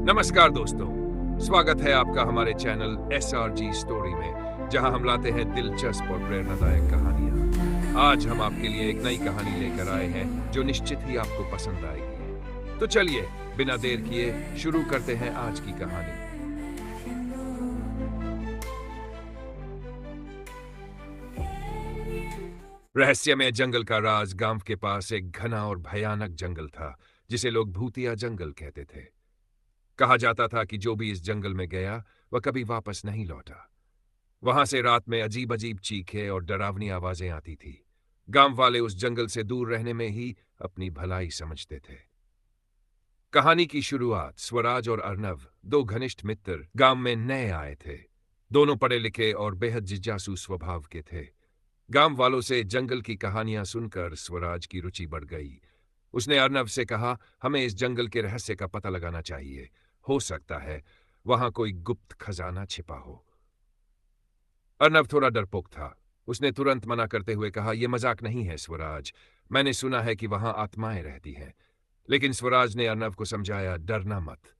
नमस्कार दोस्तों, स्वागत है आपका हमारे चैनल SRG स्टोरी में, जहां हम लाते हैं दिलचस्प और प्रेरणादायक कहानियां। आज हम आपके लिए एक नई कहानी लेकर आए हैं जो निश्चित ही आपको पसंद आएगी। तो चलिए बिना देर किए शुरू करते हैं आज की कहानी। रहस्यमय जंगल का राज गांव के पास एक घना और भयानक जंगल था, जिसे लोग भूतिया जंगल कहते थे। कहा जाता था कि जो भी इस जंगल में गया वह कभी वापस नहीं लौटा। वहां से रात में अजीब अजीब चीखें और डरावनी आवाजें आती थी। गांव वाले उस जंगल से दूर रहने में ही अपनी भलाई समझते थे। कहानी की शुरुआत स्वराज और अर्नव, दो घनिष्ठ मित्र, गांव में नए आए थे। दोनों पढ़े लिखे और बेहद जिज्ञासु स्वभाव के थे। गांव वालों से जंगल की कहानियां सुनकर स्वराज की रुचि बढ़ गई। उसने अर्नव से कहा, हमें इस जंगल के रहस्य का पता लगाना चाहिए। हो सकता है वहां कोई गुप्त खजाना छिपा हो। अर्नव थोड़ा डरपोक था। उसने तुरंत मना करते हुए कहा, यह मजाक नहीं है स्वराज, मैंने सुना है कि वहां आत्माएं रहती हैं। लेकिन स्वराज ने अर्नव को समझाया, डरना मत।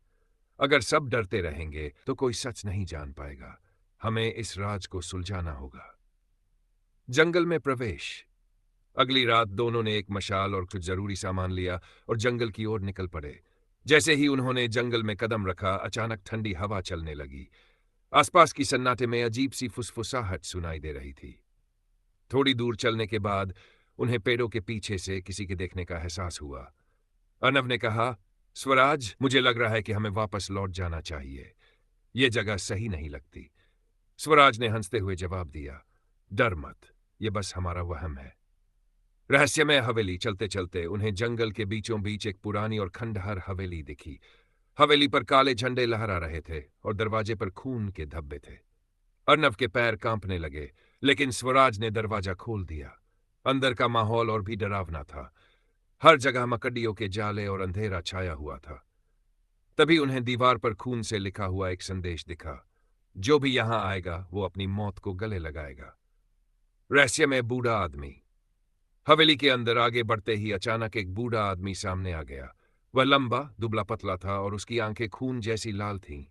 अगर सब डरते रहेंगे तो कोई सच नहीं जान पाएगा। हमें इस राज को सुलझाना होगा। जंगल में प्रवेश। अगली रात दोनों ने एक मशाल और कुछ जरूरी सामान लिया और जंगल की ओर निकल पड़े। जैसे ही उन्होंने जंगल में कदम रखा, अचानक ठंडी हवा चलने लगी। आसपास की सन्नाटे में अजीब सी फुसफुसाहट सुनाई दे रही थी। थोड़ी दूर चलने के बाद उन्हें पेड़ों के पीछे से किसी के देखने का एहसास हुआ। अर्नव ने कहा, स्वराज, मुझे लग रहा है कि हमें वापस लौट जाना चाहिए। ये जगह सही नहीं लगती। स्वराज ने हंसते हुए जवाब दिया, डर मत, ये बस हमारा वहम है। रहस्यमय हवेली। चलते चलते उन्हें जंगल के बीचों बीच एक पुरानी और खंडहर हवेली दिखी। हवेली पर काले झंडे लहरा रहे थे और दरवाजे पर खून के धब्बे थे। अर्नव के पैर कांपने लगे, लेकिन स्वराज ने दरवाजा खोल दिया। अंदर का माहौल और भी डरावना था। हर जगह मकड़ियों के जाले और अंधेरा छाया हुआ था। तभी उन्हें दीवार पर खून से लिखा हुआ एक संदेश दिखा, जो भी यहां आएगा वो अपनी मौत को गले लगाएगा। रहस्यमय बूढ़ा आदमी। हवेली के अंदर आगे बढ़ते ही अचानक एक बूढ़ा आदमी सामने आ गया। वह लंबा दुबला पतला था और उसकी आंखें खून जैसी लाल थीं।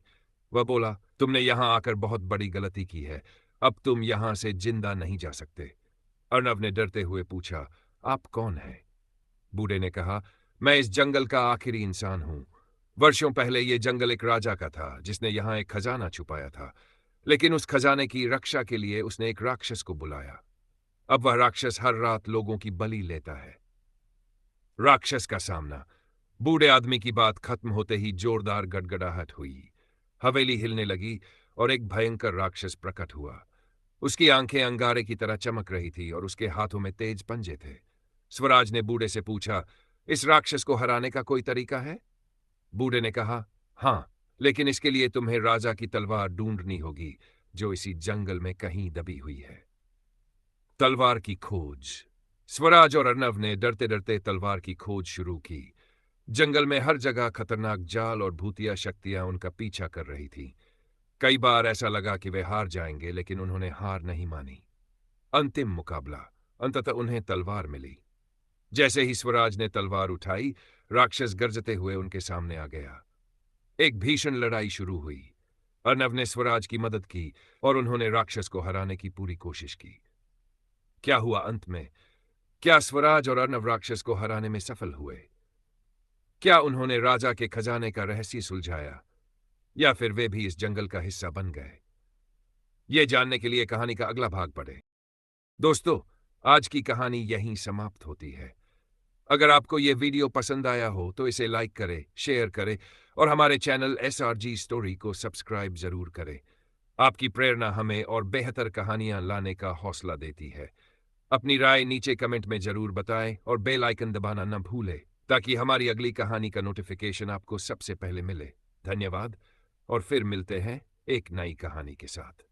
वह बोला, तुमने यहां आकर बहुत बड़ी गलती की है। अब तुम यहां से जिंदा नहीं जा सकते। अर्नव ने डरते हुए पूछा, आप कौन हैं? बूढ़े ने कहा, मैं इस जंगल का आखिरी इंसान हूं। वर्षों पहले यह जंगल एक राजा का था, जिसने यहां एक खजाना छुपाया था। लेकिन उस खजाने की रक्षा के लिए उसने एक राक्षस को बुलाया। अब वह राक्षस हर रात लोगों की बलि लेता है। राक्षस का सामना। बूढ़े आदमी की बात खत्म होते ही जोरदार गड़गड़ाहट हुई। हवेली हिलने लगी और एक भयंकर राक्षस प्रकट हुआ। उसकी आंखें अंगारे की तरह चमक रही थी और उसके हाथों में तेज पंजे थे। स्वराज ने बूढ़े से पूछा, इस राक्षस को हराने का कोई तरीका है? बूढ़े ने कहा, हां, लेकिन इसके लिए तुम्हें राजा की तलवार ढूंढनी होगी, जो इसी जंगल में कहीं दबी हुई है। तलवार की खोज। स्वराज और अर्नव ने डरते डरते तलवार की खोज शुरू की। जंगल में हर जगह खतरनाक जाल और भूतिया शक्तियां उनका पीछा कर रही थीं। कई बार ऐसा लगा कि वे हार जाएंगे, लेकिन उन्होंने हार नहीं मानी। अंतिम मुकाबला। अंततः उन्हें तलवार मिली। जैसे ही स्वराज ने तलवार उठाई, राक्षस गरजते हुए उनके सामने आ गया। एक भीषण लड़ाई शुरू हुई। अर्नव ने स्वराज की मदद की और उन्होंने राक्षस को हराने की पूरी कोशिश की। क्या हुआ अंत में? क्या स्वराज और अर्नव राक्षस को हराने में सफल हुए? क्या उन्होंने राजा के खजाने का रहस्य सुलझाया, या फिर वे भी इस जंगल का हिस्सा बन गए? ये जानने के लिए कहानी का अगला भाग पढ़ें। दोस्तों, आज की कहानी यहीं समाप्त होती है। अगर आपको यह वीडियो पसंद आया हो तो इसे लाइक करें, शेयर करें और हमारे चैनल SRG स्टोरी को सब्सक्राइब जरूर करें। आपकी प्रेरणा हमें और बेहतर कहानियां लाने का हौसला देती है। अपनी राय नीचे कमेंट में जरूर बताएं और बेल आइकन दबाना न भूलें, ताकि हमारी अगली कहानी का नोटिफिकेशन आपको सबसे पहले मिले। धन्यवाद और फिर मिलते हैं एक नई कहानी के साथ।